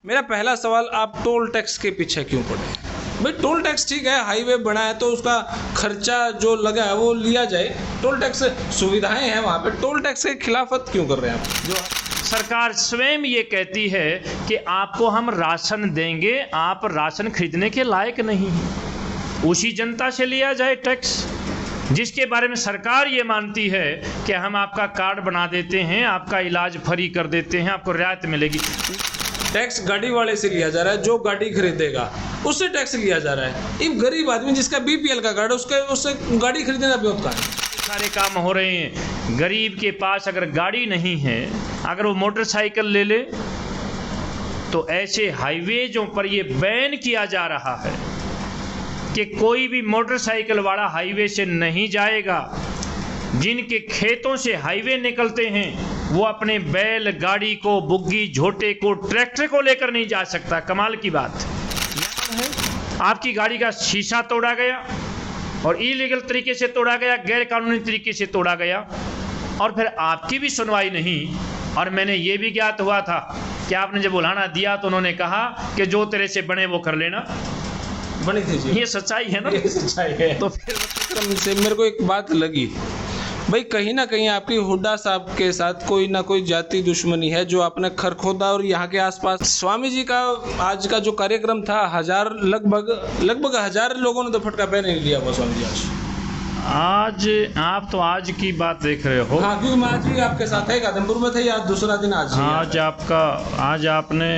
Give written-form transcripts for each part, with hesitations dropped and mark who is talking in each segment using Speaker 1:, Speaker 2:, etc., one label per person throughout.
Speaker 1: मेरा पहला सवाल, आप टोल टैक्स के पीछे क्यों पड़े? भाई टोल टैक्स ठीक है, हाईवे बना है तो उसका खर्चा जो लगा है वो लिया जाए, टोल टैक्स सुविधाएं हैं वहाँ पे, टोल टैक्स के खिलाफत क्यों कर रहे हैं आप? जो
Speaker 2: सरकार स्वयं ये कहती है कि आपको हम राशन देंगे, आप राशन खरीदने के लायक नहीं हैं, उसी जनता से लिया जाए टैक्स, जिसके बारे में सरकार ये मानती है कि हम आपका कार्ड बना देते हैं, आपका इलाज फ्री कर देते हैं, आपको रियायत मिलेगी।
Speaker 1: टैक्स गाड़ी वाले से लिया जा रहा है, जो गाड़ी खरीदेगा उससे टैक्स लिया जा रहा है। एक गरीब आदमी जिसका बीपीएल का कार्ड है उससे गाड़ी खरीदने का विरोध कहाँ है?
Speaker 2: सारे काम हो रहे हैं। गरीब के पास अगर गाड़ी नहीं है, अगर वो मोटरसाइकिल ले ले, तो ऐसे हाईवेजों पर ये बैन किया जा रहा है कि कोई भी मोटरसाइकिल वाला हाईवे से नहीं जाएगा। जिनके खेतों से हाईवे निकलते हैं वो अपने बैल गाड़ी को, बुग्गी झोटे को, ट्रैक्टर को लेकर नहीं जा सकता। कमाल की बात है, आपकी गाड़ी का शीशा तोड़ा गया और इलीगल तरीके से तोड़ा गया, गैर कानूनी तरीके से तोड़ा गया, और फिर आपकी भी सुनवाई नहीं। और मैंने ये भी ज्ञात हुआ था कि आपने जब बुलाना दिया तो उन्होंने कहा कि जो तेरे से बने वो कर लेना।
Speaker 1: बनी थी जी।
Speaker 2: ये सच्चाई है ना?
Speaker 1: ये सच्चाई है।
Speaker 2: तो फिर
Speaker 1: से मेरे को एक बात लगी, भाई कहीं ना कहीं आपकी हुड्डा साहब के साथ कोई ना कोई जाति दुश्मनी है जो आपने खरखोदा और यहाँ के आसपास। स्वामी जी का आज का जो कार्यक्रम था, लगभग 1000 लोगों ने तो फटका पहन लिया वो स्वामी जी
Speaker 2: आज आप तो आज की बात देख रहे हो।
Speaker 1: हाँ, क्योंकि मैं आज ही आपके साथ है, आदमपुर में थे, आज दूसरा दिन
Speaker 2: आज आपने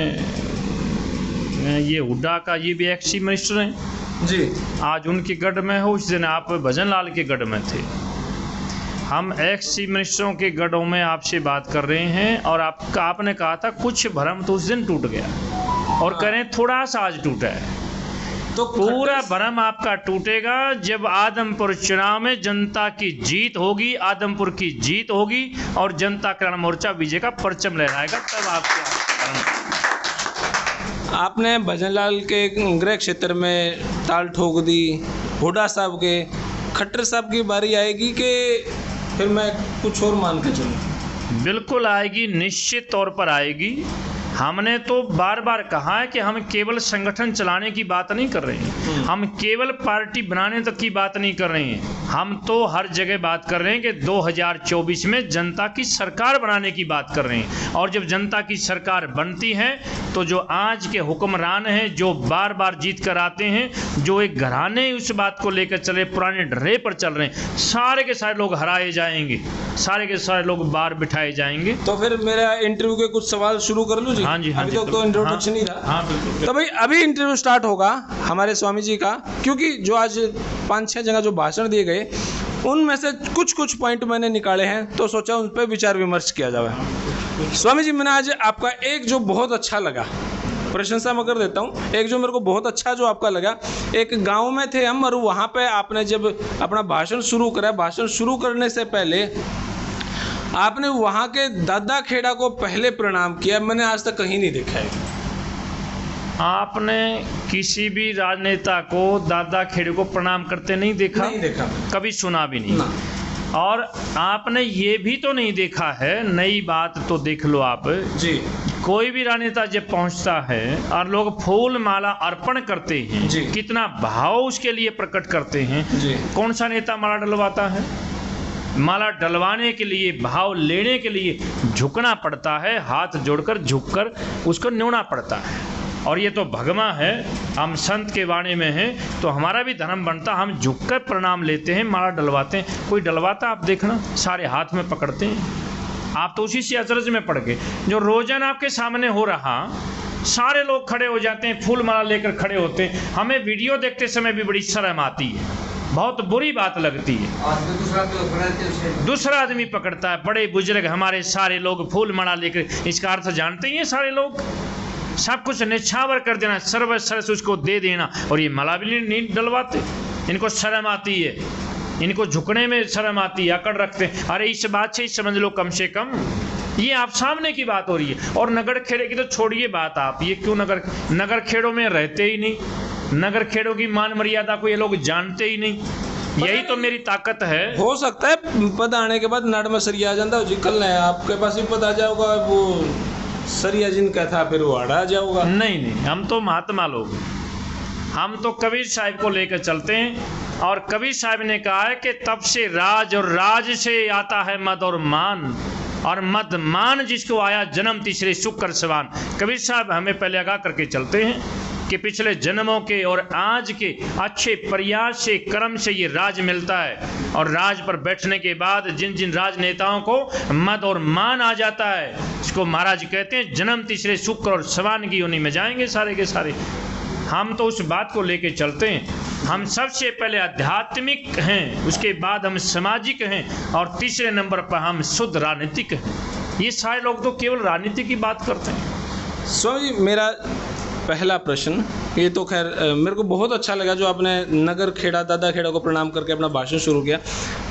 Speaker 2: ये हुड्डा का ये भी एक्स चीफ मिनिस्टर हैं
Speaker 1: जी, आज
Speaker 2: उनके गढ़ में हो, उस दिन आप भजन लाल के गढ़ में थे। हम एक्स चीफ मिनिस्टरों के गढ़ों में आपसे बात कर रहे हैं, और आपने कहा था कुछ भ्रम तो उस दिन टूट गया, और करें थोड़ा सा आज टूटा है, तो पूरा भ्रम आपका टूटेगा जब आदमपुर चुनाव में जनता की जीत होगी, आदमपुर की जीत होगी और जनता कल्याण मोर्चा विजय का परचम लहराएगा, तब
Speaker 1: आपने भजनलाल के गृह क्षेत्र में ताल ठोक दी। हुड्डा साहब के, खट्टर साहब की बारी आएगी कि फिर मैं कुछ और मान के चलूँ?
Speaker 2: बिल्कुल आएगी, निश्चित तौर पर आएगी। हमने तो बार बार कहा है कि हम केवल संगठन चलाने की बात नहीं कर रहे हैं, हम केवल पार्टी बनाने तक की बात नहीं कर रहे हैं, हम तो हर जगह बात कर रहे हैं कि 2024 में जनता की सरकार बनाने की बात कर रहे हैं। और जब जनता की सरकार बनती है तो जो आज के हुक्मरान हैं, जो बार बार जीत कर आते हैं, जो एक घराने उस बात को लेकर चले, पुराने ढर्रे पर चल रहे हैं, सारे के सारे लोग हराए जाएंगे, सारे के सारे लोग बाहर बिठाए जाएंगे।
Speaker 1: तो फिर मेरा इंटरव्यू के कुछ सवाल शुरू कर लूँ जी?
Speaker 2: हाँ जी, हाँ
Speaker 1: अभी
Speaker 2: जी,
Speaker 1: तो इंट्रोडक्शन ही था।
Speaker 2: हाँ बिल्कुल।
Speaker 1: तो भाई अभी इंटरव्यू स्टार्ट होगा हमारे स्वामी जी का, क्योंकि जो आज 5-6 जगह जो भाषण दिए गए उनमें से कुछ पॉइंट मैंने निकाले हैं, तो सोचा उन पर विचार विमर्श किया जाए। स्वामी जी, मैंने आज आपका एक जो बहुत अच्छा लगा, प्रशंसा मैं कर देता हूँ, एक जो मेरे को बहुत अच्छा जो आपका लगा, एक गांव में थे हम और वहाँ पे आपने जब अपना भाषण शुरू करा, भाषण शुरू करने से पहले आपने वहाँ के दादा खेड़ा को पहले प्रणाम किया। मैंने आज तक कहीं नहीं देखा है।
Speaker 2: आपने किसी भी राजनेता को दादा खेड़े को प्रणाम करते नहीं देखा?
Speaker 1: नहीं देखा,
Speaker 2: कभी सुना भी नहीं ना। और आपने ये भी तो नहीं देखा है, नई बात तो देख लो आप
Speaker 1: जी,
Speaker 2: कोई भी राजनेता जब पहुंचता है और लोग फूल माला अर्पण करते हैं
Speaker 1: जी,
Speaker 2: कितना भाव उसके लिए प्रकट करते हैं
Speaker 1: जी।
Speaker 2: कौन सा नेता माला डलवाता है? माला डलवाने के लिए, भाव लेने के लिए झुकना पड़ता है, हाथ जोड़कर झुककर उसको न्योना पड़ता है। और ये तो भगमा है, हम संत के वाणी में हैं, तो हमारा भी धर्म बनता, हम झुककर प्रणाम लेते हैं, माला डलवाते हैं। कोई डलवाता आप देखना, सारे हाथ में पकड़ते हैं। आप तो उसी से अचरज में पड़ गए, जो रोजाना आपके सामने हो रहा, सारे लोग खड़े हो जाते हैं, फूल माला लेकर खड़े होते हैं। हमें वीडियो देखते समय भी बड़ी शर्म आती है, बहुत बुरी बात लगती है। दूसरा आदमी पकड़ता है, बड़े बुजुर्ग हमारे सारे लोग फूल माला लेकर, इसका अर्थ जानते ही हैं सारे लोग, सब कुछ निछावर कर देना, सर्वस्व उसको दे देना, और ये माला भी नहीं डलवाते। इनको शर्म आती है, इनको झुकने में शर्म आती है, अकड़ रखते हैं। अरे इस बात से समझ लो कम से कम ये आप सामने की बात हो रही है। और नगर खेड़े की तो छोड़िए बात, आप ये क्यों नगर खेड़ों में रहते ही नहीं, नगर खेड़ों की मान मर्यादा को ये लोग जानते ही नहीं। यही तो मेरी ताकत है।
Speaker 1: हो सकता है पद आने के बाद नाड़ में सरिया आ जाता जी, कल आपके पास भी पद आ जाएगा, वो सरिया जिनका था फिर वो अड़ा जाओगा।
Speaker 2: नहीं नहीं, हम तो महात्मा लोग, हम तो कबीर साहब को लेकर चलते हैं। और कबीर साहब ने कहा है कि तब से राज और राज से आता है मद और मान, और मद मान जिसको आया जन्म तीसरे शुक्र सवान। कबीर साहब हमें पहले आगाह करके चलते हैं कि पिछले जन्मों के और आज के अच्छे प्रयास से, कर्म से ये राज मिलता है। और राज पर बैठने के बाद जिन जिन राजनेताओं को मद और मान आ जाता है, इसको महाराज कहते हैं जन्म तीसरे शुक्र और सवान की योनि में जाएंगे सारे के सारे। हम तो उस बात को लेके चलते हैं। हम सबसे पहले आध्यात्मिक हैं, उसके बाद हम सामाजिक हैं, और तीसरे नंबर पर हम शुद्ध राजनीतिक हैं। ये सारे लोग तो केवल राजनीति की बात करते हैं।
Speaker 1: स्वामी जी, मेरा पहला प्रश्न, ये तो खैर मेरे को बहुत अच्छा लगा जो आपने नगर खेड़ा, दादा खेड़ा को प्रणाम करके अपना भाषण शुरू किया।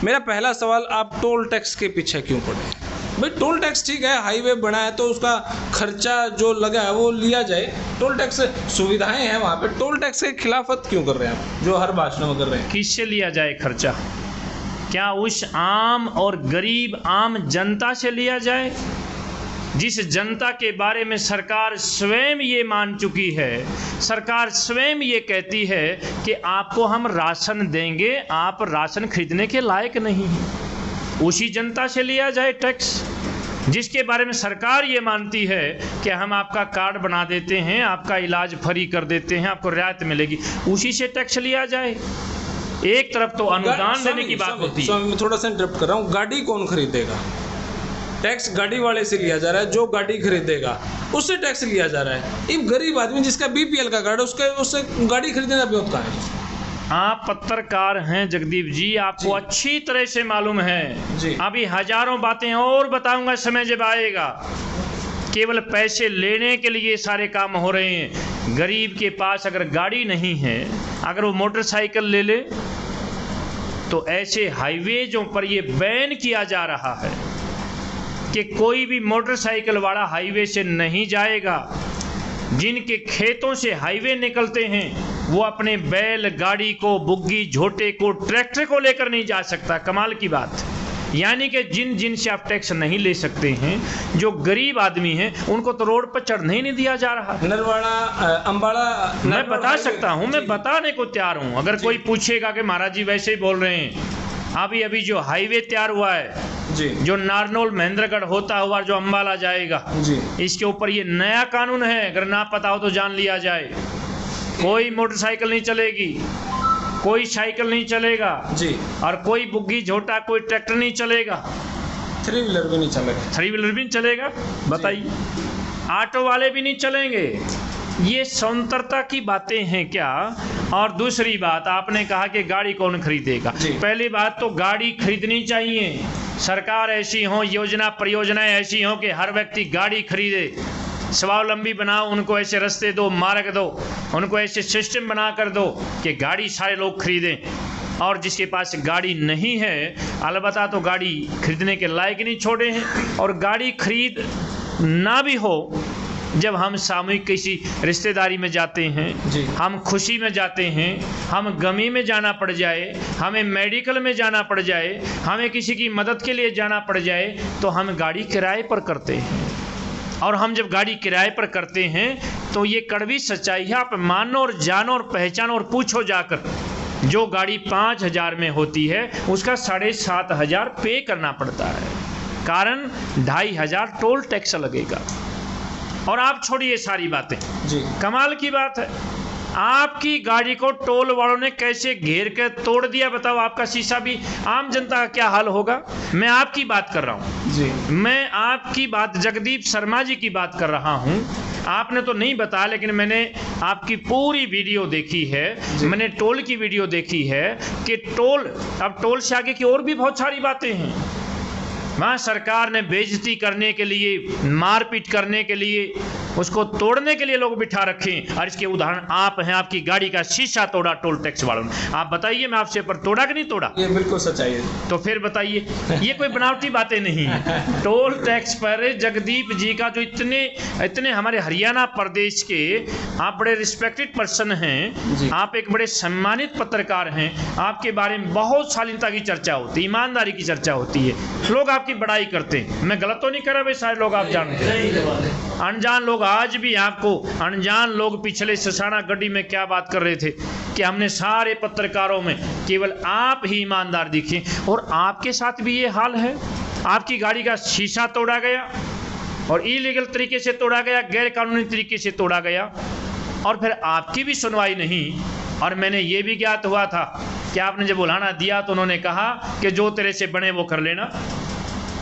Speaker 1: मेरा पहला सवाल, आप टोल टैक्स के पीछे क्यों पड़े? भाई टोल टैक्स ठीक है, हाईवे बना है तो उसका खर्चा जो लगा है वो लिया जाए, टोल टैक्स सुविधाएं हैं वहाँ पे, टोल टैक्स के खिलाफत क्यों कर रहे हैं आप, जो हर भाषण में कर रहे हैं?
Speaker 2: किससे लिया जाए खर्चा? क्या उस आम और गरीब आम जनता से लिया जाए जिस जनता के बारे में सरकार स्वयं ये मान चुकी है? सरकार स्वयं ये कहती है कि आपको हम राशन देंगे, आप राशन खरीदने के लायक नहीं हैं। उसी जनता से लिया जाए टैक्स जिसके बारे में सरकार ये मानती है कि हम आपका कार्ड बना देते हैं, आपका इलाज फ्री कर देते हैं, आपको रियायत मिलेगी, उसी से टैक्स लिया जाए। एक तरफ तो अनुदान देने की बात होती है।
Speaker 1: मैं थोड़ा सा इंटरप्ट कर रहा हूँ, गाड़ी कौन खरीदेगा? टैक्स गाड़ी वाले से लिया जा रहा है, जो गाड़ी खरीदेगा उससे टैक्स लिया जा रहा है। एक गरीब आदमी जिसका बीपीएल का कार्ड है उससे गाड़ी खरीदने का विरोध कहाँ है?
Speaker 2: आप पत्रकार हैं जगदीप जी, आपको अच्छी तरह से मालूम है
Speaker 1: जी।
Speaker 2: अभी हजारों बातें और बताऊंगा समय जब आएगा। केवल पैसे लेने के लिए सारे काम हो रहे हैं। गरीब के पास अगर गाड़ी नहीं है, अगर वो मोटरसाइकिल ले ले, तो ऐसे हाईवेजों पर ये बैन किया जा रहा है कि कोई भी मोटरसाइकिल वाला हाईवे से नहीं जाएगा। जिनके खेतों से हाईवे निकलते हैं वो अपने बैल गाड़ी को, बुग्गी झोटे को, ट्रैक्टर को लेकर नहीं जा सकता। कमाल की बात। यानी कि जिन से आप टैक्स नहीं ले सकते हैं, जो गरीब आदमी हैं, उनको तो रोड पर चढ़ने ही नहीं दिया जा रहा।
Speaker 1: नरवाड़ा, अंबाड़ा,
Speaker 2: मैं बता सकता हूं, मैं बताने को तैयार हूं। अगर कोई पूछेगा कि महाराज जी वैसे ही बोल रहे हैं, अभी जो हाईवे तैयार हुआ है
Speaker 1: जी,
Speaker 2: जो नारनौल महेंद्रगढ़ होता हुआ जो अंबाला जाएगा
Speaker 1: जी,
Speaker 2: इसके ऊपर ये नया कानून है, अगर ना पता हो तो जान लिया जाए। कोई मोटरसाइकिल नहीं चलेगी, कोई साइकिल नहीं चलेगा
Speaker 1: जी, और
Speaker 2: कोई बुग्गी झोटा, कोई ट्रैक्टर नहीं चलेगा,
Speaker 1: 3 व्हीलर भी नहीं चलेगा,
Speaker 2: 3 व्हीलर भी नहीं चलेगा। बताइए, ऑटो वाले भी नहीं चलेंगे। ये स्वतंत्रता की बातें हैं क्या? और दूसरी बात, आपने कहा कि गाड़ी कौन खरीदेगा। पहली बात तो गाड़ी खरीदनी चाहिए, सरकार ऐसी हो, योजना परियोजनाएं ऐसी हो कि हर व्यक्ति गाड़ी खरीदे। स्वावलंबी बनाओ, उनको ऐसे रास्ते दो, मार्ग दो, उनको ऐसे सिस्टम बना कर दो कि गाड़ी सारे लोग खरीदें। और जिसके पास गाड़ी नहीं है, अलबत्ता तो गाड़ी खरीदने के लायक नहीं छोड़े हैं। और गाड़ी खरीद ना भी हो, जब हम सामूहिक किसी रिश्तेदारी में जाते हैं, हम खुशी में जाते हैं, हम गमी में जाना पड़ जाए, हमें मेडिकल में जाना पड़ जाए, हमें किसी की मदद के लिए जाना पड़ जाए, तो हम गाड़ी किराए पर करते हैं। और हम जब गाड़ी किराए पर करते हैं तो ये कड़वी सच्चाई है, आप मानो और जानो और पहचानो और पूछो जाकर, जो गाड़ी 5,000 में होती है उसका 7,500 पे करना पड़ता है, कारण 2,500 टोल टैक्स लगेगा। और आप छोड़िए सारी बातें
Speaker 1: जी,
Speaker 2: कमाल की बात है, आपकी गाड़ी को टोल वालों ने कैसे घेर कर तोड़ दिया। बताओ, आपका शीशा भी, आम जनता का क्या हाल होगा। मैं आपकी बात कर रहा हूँ
Speaker 1: जी,
Speaker 2: मैं आपकी बात, जगदीप शर्मा जी की बात कर रहा हूँ। आपने तो नहीं बताया, लेकिन मैंने आपकी पूरी वीडियो देखी है, मैंने टोल की वीडियो देखी है कि टोल, अब टोल से आगे की और भी बहुत सारी बातें हैं। वहाँ सरकार ने बेइज्जती करने के लिए, मारपीट करने के लिए, उसको तोड़ने के लिए लोग बिठा रखें। और इसके उदाहरण आप हैं, आपकी गाड़ी का शीशा तोड़ा टोल टैक्स वालों ने। आप बताइए, मैं आपसे पर तोड़ा कि नहीं तोड़ा?
Speaker 1: ये बिल्कुल सच्चाई है।
Speaker 2: तो फिर बताइए, ये कोई बनावटी बातें नहीं है। टोल टैक्स पर जगदीप जी का जो इतने हमारे हरियाणा प्रदेश के आप बड़े रिस्पेक्टेड पर्सन हैं, आप एक बड़े सम्मानित पत्रकार हैं, आपके बारे में बहुत शालीनता की चर्चा होती है, ईमानदारी की चर्चा होती है, लोग आपकी आपकी बड़ाई करते हैं। मैं गलत तो नहीं कर रहा भाई, सारे लोग आप जानते हैं। अनजान लोग आज भी आपको, अनजान लोग पिछले ससाना गड्डी में क्या बात कर रहे थे कि हमने सारे पत्रकारों में केवल आप ही ईमानदार दिखे, और आपके साथ भी ये हाल है। आपकी गाड़ी का शीशा तोड़ा गया और इलीगल तरीके से तोड़ा गया, गैर कानूनी तरीके से तोड़ा गया, और फिर आपकी भी सुनवाई नहीं। और मैंने ये भी ज्ञात हुआ था कि आपने जब बुलाना दिया तो उन्होंने कहा कि जो तेरे से बने वो कर लेना।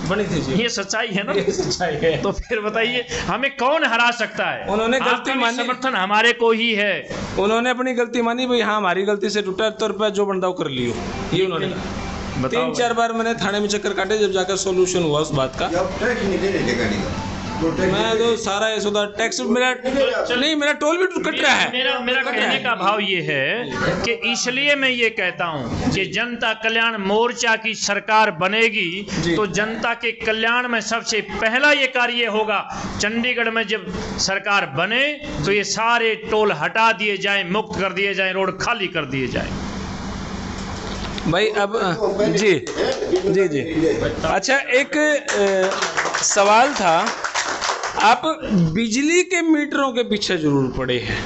Speaker 1: बनी थी जी,
Speaker 2: ये सच्चाई है ना?
Speaker 1: ये सच्चाई है।
Speaker 2: तो फिर बताइए हमें कौन हरा सकता है?
Speaker 1: उन्होंने गलती
Speaker 2: आपका भी
Speaker 1: मानी,
Speaker 2: समर्थन हमारे को ही है।
Speaker 1: उन्होंने अपनी गलती मानी, भाई हाँ हमारी गलती से टूटा, तो रुपया जो बनता वो कर लियो, ये उन्होंने कहा।
Speaker 2: बताओ
Speaker 1: 3-4 बार मैंने थाने में चक्कर काटे, जब जाकर सोल्यूशन हुआ उस बात का।
Speaker 3: टैक्स नहीं दे रहे थे गाड़ी का, तो टैक्स
Speaker 1: मैं तो सारा ऐसा था, टैक्स मेरा नहीं, मेरा टोल भी कट रहा है।
Speaker 2: मेरा कहने का भाव ये है कि इसलिए मैं ये कहता हूँ कि जनता कल्याण मोर्चा की सरकार बनेगी तो जनता के कल्याण में सबसे पहला ये कार्य होगा, चंडीगढ़ में जब सरकार बने तो ये सारे टोल हटा दिए जाएं, मुक्त कर दिए जाएं, रोड खाली कर दिए जाएं।
Speaker 1: भाई अब जी जी जी, अच्छा एक सवाल था, आप बिजली के मीटरों के पीछे जरूर पड़े हैं।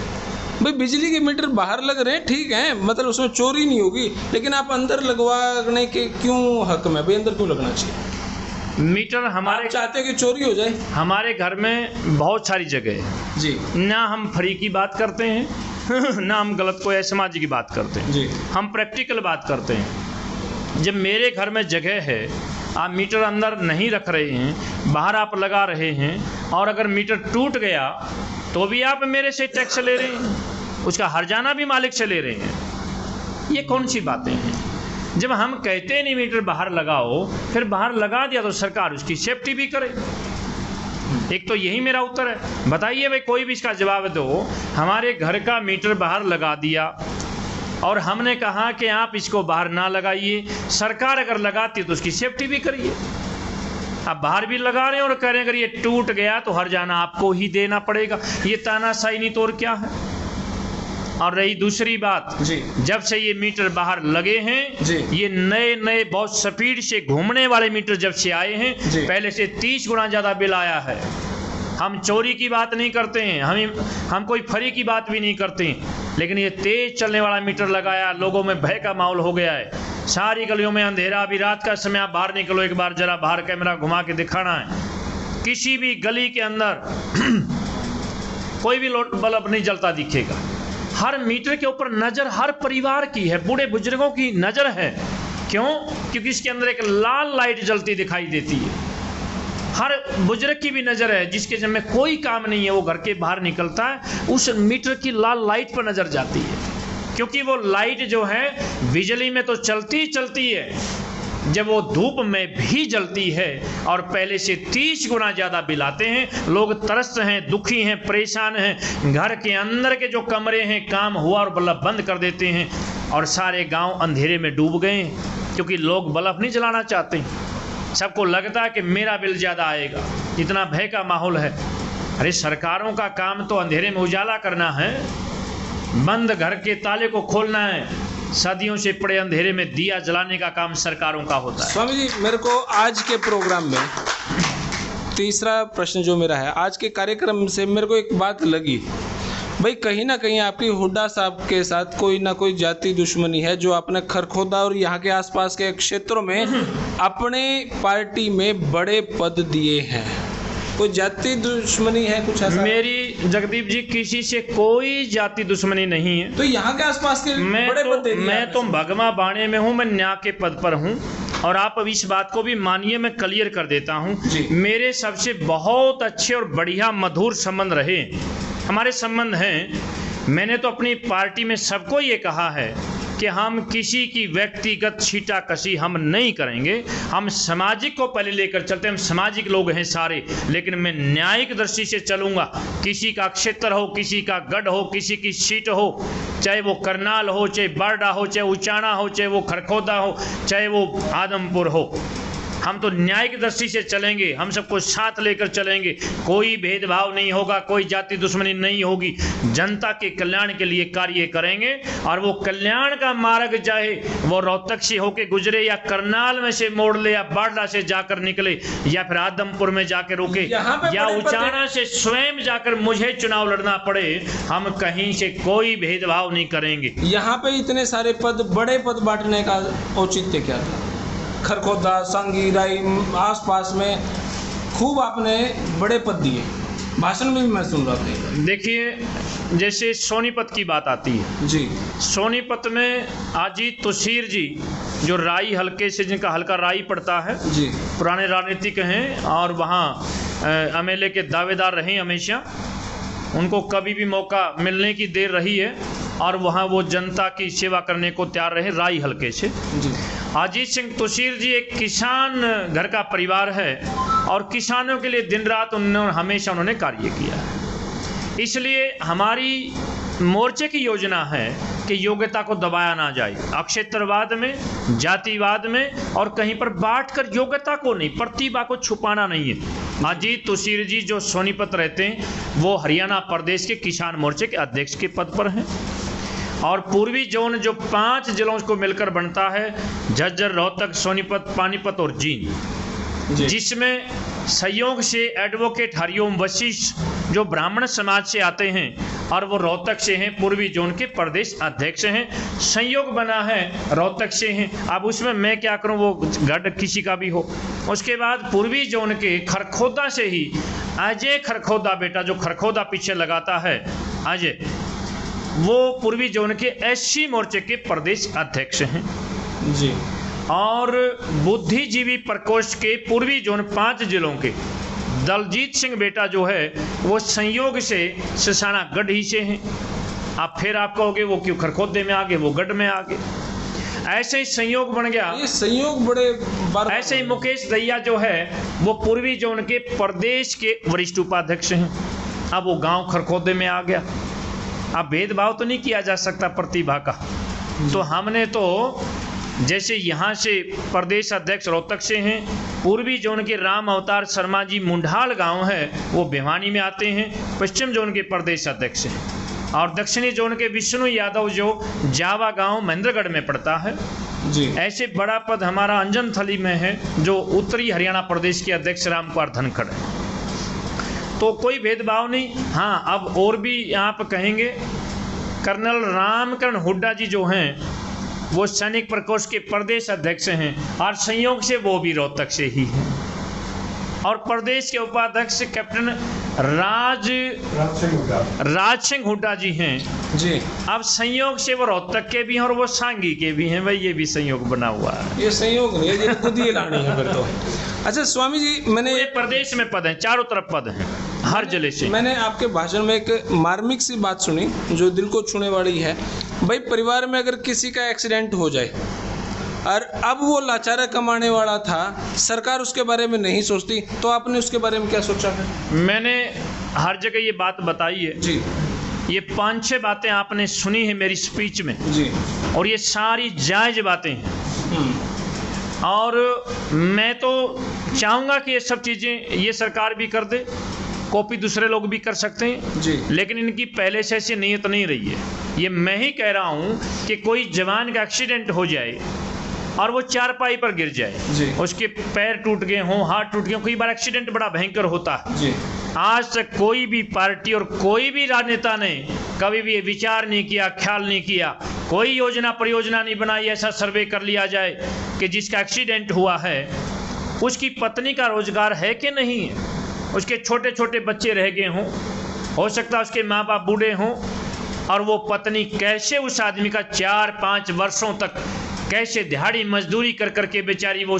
Speaker 1: भाई बिजली के मीटर बाहर लग रहे हैं, ठीक है, मतलब उसमें चोरी नहीं होगी, लेकिन आप अंदर लगवाने के क्यों हक में, भाई अंदर क्यों लगना चाहिए?
Speaker 2: मीटर हमारे
Speaker 1: चाहते हैं कि चोरी हो जाए?
Speaker 2: हमारे घर में बहुत सारी जगह है
Speaker 1: जी,
Speaker 2: ना हम फ्री की बात करते हैं ना हम गलत को समाज की बात करते हैं
Speaker 1: जी,
Speaker 2: हम प्रैक्टिकल बात करते हैं। जब मेरे घर में जगह है, आप मीटर अंदर नहीं रख रहे हैं, बाहर आप लगा रहे हैं, और अगर मीटर टूट गया तो भी आप मेरे से टैक्स ले रहे हैं, उसका हर्जाना भी मालिक से ले रहे हैं। ये कौन सी बातें हैं? जब हम कहते नहीं मीटर बाहर लगाओ, फिर बाहर लगा दिया तो सरकार उसकी सेफ्टी भी करे। एक तो यही मेरा उत्तर है। बताइए भाई, कोई भी इसका जवाब दो। हमारे घर का मीटर बाहर लगा दिया और हमने कहा कि आप इसको बाहर ना लगाइए, सरकार अगर लगाती तो उसकी सेफ्टी भी करिए। अब बाहर भी लगा रहे हैं और कह रहे हैं अगर ये टूट गया तो हर्जाना आपको ही देना पड़ेगा। ये तानाशाही नहीं तो और क्या है? और रही दूसरी बात,
Speaker 1: जी,
Speaker 2: जब से ये मीटर बाहर लगे हैं,
Speaker 1: जी,
Speaker 2: ये नए नए बहुत स्पीड से घूमने वाले मीटर जब से आए हैं,
Speaker 1: जी,
Speaker 2: पहले से 30 गुना ज़्यादा बिल आया है। हम चोरी की बात नहीं करते हैं, हम कोई फ्री की बात भी नहीं करते हैं, लेकिन ये तेज चलने वाला मीटर लगाया, लोगों में भय का माहौल हो गया है। सारी गलियों में अंधेरा, अभी रात का समय आप बाहर निकलो, एक बार जरा बाहर कैमरा घुमा के दिखाना है, किसी भी गली के अंदर कोई भी बल्ब नहीं जलता दिखेगा। हर मीटर के ऊपर नज़र हर परिवार की है, बूढ़े बुजुर्गों की नज़र है। क्यों? क्योंकि इसके अंदर एक लाल लाइट जलती दिखाई देती है। हर बुजुर्ग की भी नज़र है, जिसके जिम्मे कोई काम नहीं है, वो घर के बाहर निकलता है, उस मीटर की लाल लाइट पर नज़र जाती है, क्योंकि वो लाइट जो है बिजली में तो चलती है, जब वो धूप में भी जलती है और पहले से 30 गुना ज़्यादा बिल आते हैं। लोग त्रस्त हैं, दुखी हैं, परेशान हैं। घर के अंदर के जो कमरे हैं, काम हुआ और बल्ब बंद कर देते हैं, और सारे गांव अंधेरे में डूब गए हैं, क्योंकि लोग बल्ब नहीं जलाना चाहते। सबको लगता है कि मेरा बिल ज़्यादा आएगा, इतना भय का माहौल है। अरे सरकारों का काम तो अंधेरे में उजाला करना है, बंद घर के ताले को खोलना है। सदियों से पड़े अंधेरे में दिया जलाने का काम सरकारों का होता है।
Speaker 1: स्वामी जी, मेरे को आज के प्रोग्राम में तीसरा प्रश्न जो मेरा है, आज के कार्यक्रम से मेरे को एक बात लगी, भाई कहीं ना कहीं आपकी हुड्डा साहब के साथ कोई ना कोई जाति दुश्मनी है, जो आपने खरखोदा और यहाँ के आसपास के क्षेत्रों में अपने पार्टी में बड़े पद दिए हैं। कोई जाति दुश्मनी है कुछ ऐसा?
Speaker 2: मेरी जगदीप जी किसी से कोई जाति दुश्मनी नहीं है।
Speaker 1: तो यहाँ के आसपास के बड़े पद दे दिए
Speaker 2: मैं तो भगवा बाणे में हूँ, मैं न्याय के पद पर हूँ, और आप अब इस बात को भी मानिए, मैं क्लियर कर देता हूँ। मेरे सबसे बहुत अच्छे और बढ़िया मधुर संबंध रहे, हमारे संबंध हैं। मैंने तो अपनी पार्टी में सबको ये कहा है कि हम किसी की व्यक्तिगत छीटाकशी हम नहीं करेंगे, हम सामाजिक को पहले लेकर चलते हैं। हम सामाजिक लोग हैं सारे, लेकिन मैं न्यायिक दृष्टि से चलूंगा। किसी का क्षेत्र हो, किसी का गढ़ हो, किसी की सीट हो, चाहे वो करनाल हो, चाहे बारडा हो, चाहे उचाना हो, चाहे वो खरखोदा हो, चाहे वो आदमपुर हो, हम तो न्यायिक दृष्टि से चलेंगे, हम सबको साथ लेकर चलेंगे, कोई भेदभाव नहीं होगा, कोई जाति दुश्मनी नहीं होगी, जनता के कल्याण के लिए कार्य करेंगे। और वो कल्याण का मार्ग चाहे वो रोहतक से होके गुजरे या करनाल में से मोड़ ले या बाडला से जाकर निकले या फिर आदमपुर में जाकर रुके या उचाना से स्वयं जाकर मुझे चुनाव लड़ना पड़े, हम कहीं से कोई भेदभाव नहीं करेंगे।
Speaker 1: यहाँ पे इतने सारे पद, बड़े पद बांटने का औचित्य क्या था? खरखोदा, सांगी, राई, आसपास में खूब आपने बड़े पद दिए, भाषण में भी मैं सुन रहा था।
Speaker 2: देखिए जैसे सोनीपत की बात आती है
Speaker 1: जी,
Speaker 2: सोनीपत में अजीत तुषीर जी जो राई हल्के से, जिनका हल्का राई पड़ता है,
Speaker 1: जी,
Speaker 2: पुराने राजनीतिक हैं और वहाँ एमएलए के दावेदार रहे हमेशा, उनको कभी भी मौका मिलने की देर रही है और वहाँ वो जनता की सेवा करने को तैयार रहे राई हल्के से।
Speaker 1: जी।
Speaker 2: अजीत सिंह तुषीर जी एक किसान घर का परिवार है और किसानों के लिए दिन रात हमेशा उन्होंने कार्य किया है। इसलिए हमारी मोर्चे की योजना है कि योग्यता को दबाया ना जाए, अक्षेत्रवाद में, जातिवाद में और कहीं पर बांटकर योग्यता को नहीं, प्रतिभा को छुपाना नहीं है। अजीत तुषीर जी जो सोनीपत रहते हैं वो हरियाणा प्रदेश के किसान मोर्चे के अध्यक्ष के पद पर हैं और पूर्वी जोन जो 5 जिलों को मिलकर बनता है, झज्जर, रोहतक, सोनीपत, पानीपत और जींद, जिसमें संयोग से एडवोकेट हरिओम वशिष्ठ जो ब्राह्मण समाज से आते हैं और वो रोहतक से हैं, पूर्वी जोन के प्रदेश अध्यक्ष हैं, संयोग बना है रोहतक से हैं। अब उसमें मैं क्या करूं, वो गढ़ किसी का भी हो। उसके बाद पूर्वी जोन के खरखोदा से ही अजय खरखोदा, बेटा जो खरखोदा पीछे लगाता है अजय, वो पूर्वी जोन के एससी मोर्चे के प्रदेश अध्यक्ष हैं
Speaker 1: जी।
Speaker 2: और बुद्धिजीवी प्रकोष्ठ के पूर्वी जोन 5 जिलों के दलजीत सिंह बेटा जो है वो संयोग से सिसाना गढ़ ही से हैं। अब फिर आप कहोगे वो क्यों खरखोदे में आ गए, वो गढ़ में आ गए, ऐसे ही संयोग बन गया।
Speaker 1: ये संयोग बड़े बार।
Speaker 2: ऐसे ही मुकेश दहिया जो है वो पूर्वी जोन के प्रदेश के वरिष्ठ उपाध्यक्ष हैं, अब वो गांव खरखोदे में आ गया। अब भेदभाव तो नहीं किया जा सकता प्रतिभा का, तो हमने तो जैसे यहाँ से प्रदेश अध्यक्ष रोहतक से हैं, पूर्वी जोन के राम अवतार शर्मा जी मुंडाल गांव है वो भिवानी में आते हैं, पश्चिम जोन के प्रदेश अध्यक्ष हैं, और दक्षिणी जोन के विष्णु यादव जो जावा गांव महेंद्रगढ़ में पड़ता है
Speaker 1: जी।
Speaker 2: ऐसे बड़ा पद हमारा अंजन थली में है जो उत्तरी हरियाणा प्रदेश के अध्यक्ष राम कुमार धनखड़ है। तो कोई भेदभाव नहीं। हाँ, अब और भी यहाँ पर कहेंगे कर्नल रामकरण हुड्डा जी जो हैं वो सैनिक प्रकोष्ठ के प्रदेश अध्यक्ष हैं और संयोग से वो भी रोहतक से ही हैं, और प्रदेश के उपाध्यक्ष कैप्टन राज सिंह हुड्डा जी हैं
Speaker 1: जी।
Speaker 2: अब संयोग से वो रोहतक के भी हैं और वो सांगी के भी हैं, भाई ये भी संयोग बना हुआ है।
Speaker 1: ये संयोग नहीं है, ये खुद ही लानी है फिर तो। अच्छा स्वामी जी, मैंने
Speaker 2: पूरे प्रदेश में पद हैं, चारों तरफ पद हैं हर जिले से।
Speaker 1: मैंने आपके भाषण में एक मार्मिक सी बात सुनी जो दिल को छूने वाली है। भाई परिवार में अगर किसी का एक्सीडेंट हो जाए और अब वो लाचारा कमाने वाला था, सरकार उसके बारे में नहीं सोचती, तो आपने उसके बारे में क्या सोचा है?
Speaker 2: मैंने हर जगह ये बात बताई है
Speaker 1: जी।
Speaker 2: ये 5-6 बातें आपने सुनी है मेरी स्पीच में
Speaker 1: जी।
Speaker 2: और ये सारी जायज बातें हैं और मैं तो चाहूँगा कि ये सब चीज़ें ये सरकार भी कर दे, कॉपी दूसरे लोग भी कर सकते हैं
Speaker 1: जी।
Speaker 2: लेकिन इनकी पहले से ऐसी नीयत नहीं रही है। ये मैं ही कह रहा हूँ कि कोई जवान का एक्सीडेंट हो जाए और वो चारपाई पर गिर जाए
Speaker 1: जी।
Speaker 2: उसके पैर टूट गए हों, हाथ टूट गए, कई बार एक्सीडेंट बड़ा भयंकर होता है
Speaker 1: जी।
Speaker 2: आज तक कोई भी पार्टी और कोई भी राजनेता ने कभी भी ये विचार नहीं किया, ख्याल नहीं किया, कोई योजना परियोजना नहीं बनाई ऐसा सर्वे कर लिया जाए कि जिसका एक्सीडेंट हुआ है उसकी पत्नी का रोजगार है कि नहीं है, उसके छोटे छोटे बच्चे रह गए हों, हो सकता है उसके माँ बाप बूढ़े हों और वो पत्नी कैसे उस आदमी का 4-5 वर्षों तक कैसे दिहाड़ी मजदूरी कर करके बेचारी वो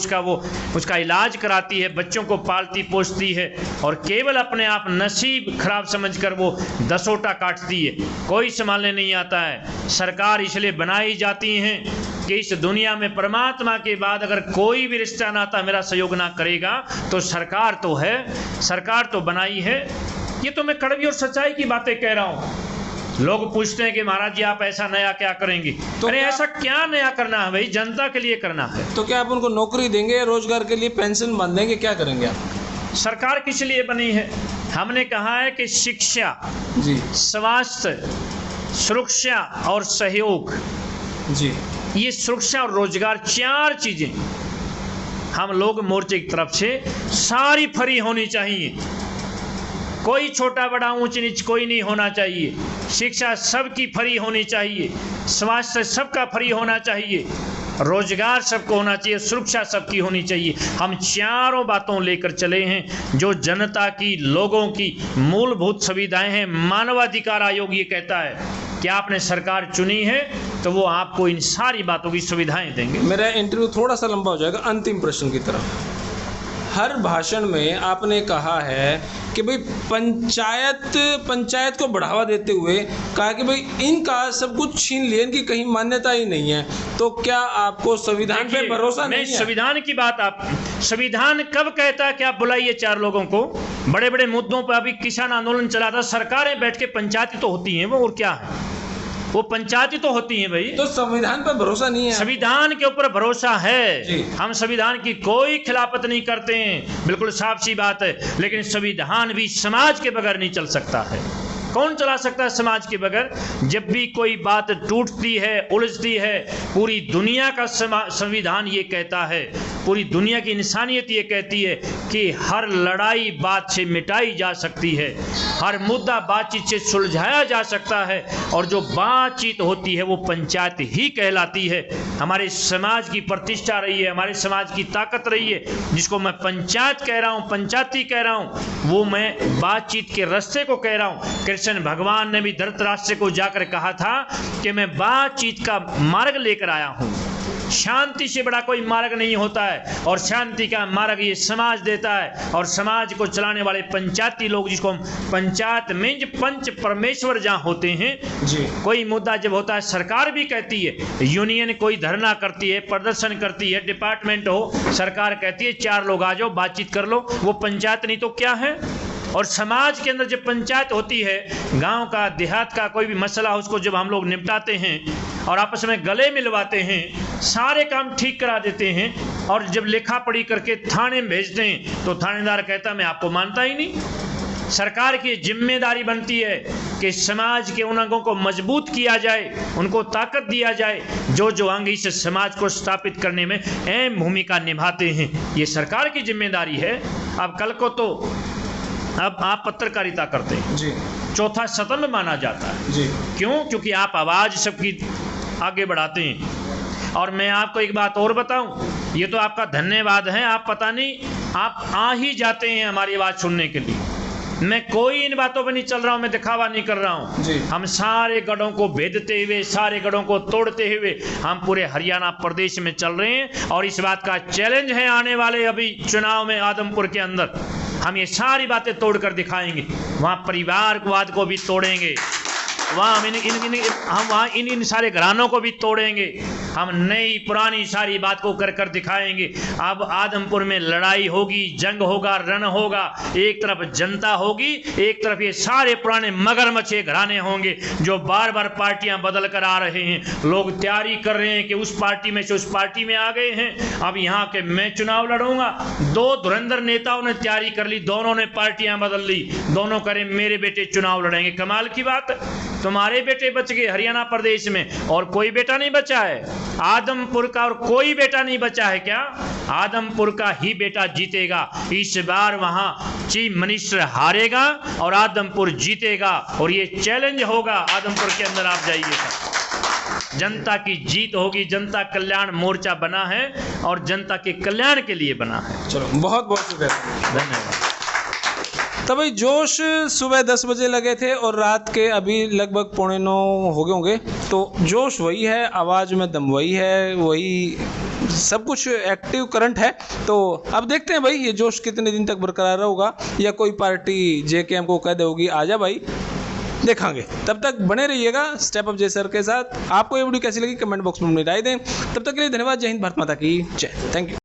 Speaker 2: उसका इलाज कराती है, बच्चों को पालती पोसती है और केवल अपने आप नसीब खराब समझकर वो दसोटा काटती है, कोई संभालने नहीं आता है। सरकार इसलिए बनाई जाती हैं कि इस दुनिया में परमात्मा के बाद अगर कोई भी रिश्ता नाता मेरा सहयोग ना करेगा तो सरकार तो है, सरकार तो बनाई है। ये तो मैं कड़वी और सच्चाई की बातें कह रहा हूँ। लोग पूछते हैं कि महाराज जी आप ऐसा नया क्या करेंगे।
Speaker 1: तो
Speaker 2: अरे
Speaker 1: क्या-
Speaker 2: ऐसा क्या नया करना है भाई, जनता के लिए करना है।
Speaker 1: तो क्या आप उनको नौकरी देंगे, रोजगार के लिए पेंशन बांधेंगे, क्या करेंगे आप?
Speaker 2: सरकार किस लिए बनी है? हमने कहा है कि शिक्षा,
Speaker 1: जी
Speaker 2: स्वास्थ्य, सुरक्षा और सहयोग,
Speaker 1: जी
Speaker 2: ये सुरक्षा और रोजगार 4 चीजें हम लोग मोर्चे की तरफ से सारी फ्री होनी चाहिए। कोई छोटा बड़ा ऊंच नीच कोई नहीं होना चाहिए। शिक्षा सबकी फ्री होनी चाहिए, स्वास्थ्य सबका फ्री होना चाहिए, रोजगार सबको होना चाहिए, सुरक्षा सबकी होनी चाहिए। हम चारों बातों लेकर चले हैं जो जनता की, लोगों की मूलभूत सुविधाएं हैं। मानवाधिकार आयोग ये कहता है कि आपने सरकार चुनी है तो वो आपको इन सारी बातों की सुविधाएं देंगे।
Speaker 1: मेरा इंटरव्यू थोड़ा सा लंबा हो जाएगा, अंतिम प्रश्न की तरफ। हर भाषण में आपने कहा है कि भाई पंचायत को बढ़ावा देते हुए कहा कि भाई इनका सब कुछ छीन लिया, इनकी कहीं मान्यता ही नहीं है। तो क्या आपको संविधान पे
Speaker 2: देखिए,
Speaker 1: भरोसा
Speaker 2: मैं
Speaker 1: नहीं है?
Speaker 2: संविधान की बात, आप संविधान कब कहता है कि आप बुलाइए 4 लोगों को? बड़े बड़े मुद्दों पर अभी किसान आंदोलन चला था, सरकारें बैठ के पंचायती तो होती हैं वो, और क्या है वो पंचायती तो होती हैं भाई।
Speaker 1: तो संविधान पर भरोसा नहीं है?
Speaker 2: संविधान के ऊपर भरोसा
Speaker 1: जी।
Speaker 2: है, हम संविधान की कोई खिलाफत नहीं करते हैं, बिल्कुल साफ सी बात है। लेकिन संविधान भी समाज के बगैर नहीं चल सकता है। कौन चला सकता है समाज के बगैर? जब भी कोई बात टूटती है, उलझती है, पूरी दुनिया का संविधान ये कहता है, पूरी दुनिया की इंसानियत ये कहती है कि हर लड़ाई बात से मिटाई जा सकती है, हर मुद्दा बातचीत से सुलझाया जा सकता है, और जो बातचीत होती है वो पंचायत ही कहलाती है। हमारे समाज की प्रतिष्ठा रही है, हमारे समाज की ताकत रही है, जिसको मैं पंचायत कह रहा हूँ, पंचायती कह रहा हूँ, वो मैं बातचीत के रास्ते को कह रहा हूँ। कृष्ण भगवान ने भी धृतराष्ट्र को जाकर कहा था कि मैं बातचीत का मार्ग लेकर आया हूँ, शांति से बड़ा कोई मार्ग नहीं होता है, और शांति का मार्ग ये समाज देता है। और समाज को चलाने वाले पंचायती लोग, जिसको हम पंचायत में पंच परमेश्वर जहाँ होते हैं
Speaker 1: जी।
Speaker 2: कोई मुद्दा जब होता है, सरकार भी कहती है, यूनियन कोई धरना करती है, प्रदर्शन करती है, डिपार्टमेंट हो, सरकार कहती है 4 लोग आ जाओ बातचीत कर लो, वो पंचायत नहीं तो क्या है? और समाज के अंदर जब पंचायत होती है, गांव का, देहात का कोई भी मसला उसको जब हम लोग निपटाते हैं और आपस में गले मिलवाते हैं, सारे काम ठीक करा देते हैं, और जब लेखा पढ़ी करके थाने में भेजते हैं तो थानेदार कहता मैं आपको मानता ही नहीं। सरकार की जिम्मेदारी बनती है कि समाज के उन अंगों को मजबूत किया जाए, उनको ताकत दिया जाए जो अंग इस समाज को स्थापित करने में अहम भूमिका निभाते हैं। ये सरकार की जिम्मेदारी है। अब कल को तो अब आप पत्रकारिता करते हैं
Speaker 1: जी।
Speaker 2: 4था स्तंभ माना जाता है।
Speaker 1: जी।
Speaker 2: क्यों? क्योंकि आप आवाज़ सबकी आगे बढ़ाते हैं। और मैं आपको एक बात और बताऊं, ये तो आपका धन्यवाद है, आप पता नहीं आप आ ही जाते हैं हमारी आवाज़ सुनने के लिए। मैं कोई इन बातों पर नहीं चल रहा हूं, मैं दिखावा नहीं कर रहा हूं।
Speaker 1: जी।
Speaker 2: हम सारे गढ़ों को भेदते हुए, सारे गढ़ों को तोड़ते हुए हम पूरे हरियाणा प्रदेश में चल रहे हैं। और इस बात का चैलेंज है आने वाले अभी चुनाव में आदमपुर के अंदर हम ये सारी बातें तोड़कर दिखाएंगे। वहाँ परिवारवाद को भी तोड़ेंगे, वहाँ हम इन सारे घरानों को भी तोड़ेंगे। हम नई पुरानी सारी बात को कर दिखाएंगे। अब आदमपुर में लड़ाई होगी, जंग होगा, रण होगा। एक तरफ जनता होगी, एक तरफ ये सारे पुराने मगरमच्छ घराने होंगे जो बार बार पार्टियां बदल कर आ रहे हैं। लोग तैयारी कर रहे हैं कि उस पार्टी में से उस पार्टी में आ गए हैं, अब यहाँ के मैं चुनाव लड़ूंगा। 2 धुरंधर नेताओं ने तैयारी कर ली, दोनों ने पार्टियां बदल ली, दोनों करें मेरे बेटे चुनाव लड़ेंगे। कमाल की बात है, तुम्हारे बेटे बच गए हरियाणा प्रदेश में और कोई बेटा नहीं बचा है। आदमपुर का और कोई बेटा नहीं बचा है क्या? आदमपुर का ही बेटा जीतेगा। इस बार वहां चीफ मिनिस्टर हारेगा और आदमपुर जीतेगा। और ये चैलेंज होगा आदमपुर के अंदर, आप जाइएगा। जनता की जीत होगी। जनता कल्याण मोर्चा बना है और जनता के कल्याण के लिए बना है।
Speaker 1: चलो, बहुत बहुत शुक्रिया,
Speaker 2: धन्यवाद।
Speaker 1: तो भाई जोश सुबह 10 बजे लगे थे और रात के अभी लगभग 8:45 हो गए होंगे। तो जोश वही है, आवाज़ में दम वही है, वही सब कुछ एक्टिव करंट है। तो अब देखते हैं भाई ये जोश कितने दिन तक बरकरार होगा, या कोई पार्टी JKM को कह देगी आजा भाई, देखेंगे। तब तक बने रहिएगा स्टेप अप जय सर के साथ। आपको ये वीडियो कैसी लगी कमेंट बॉक्स में अपनी राय दें। तब तक के लिए धन्यवाद। जय हिंद, भारत माता की जय। Thank you.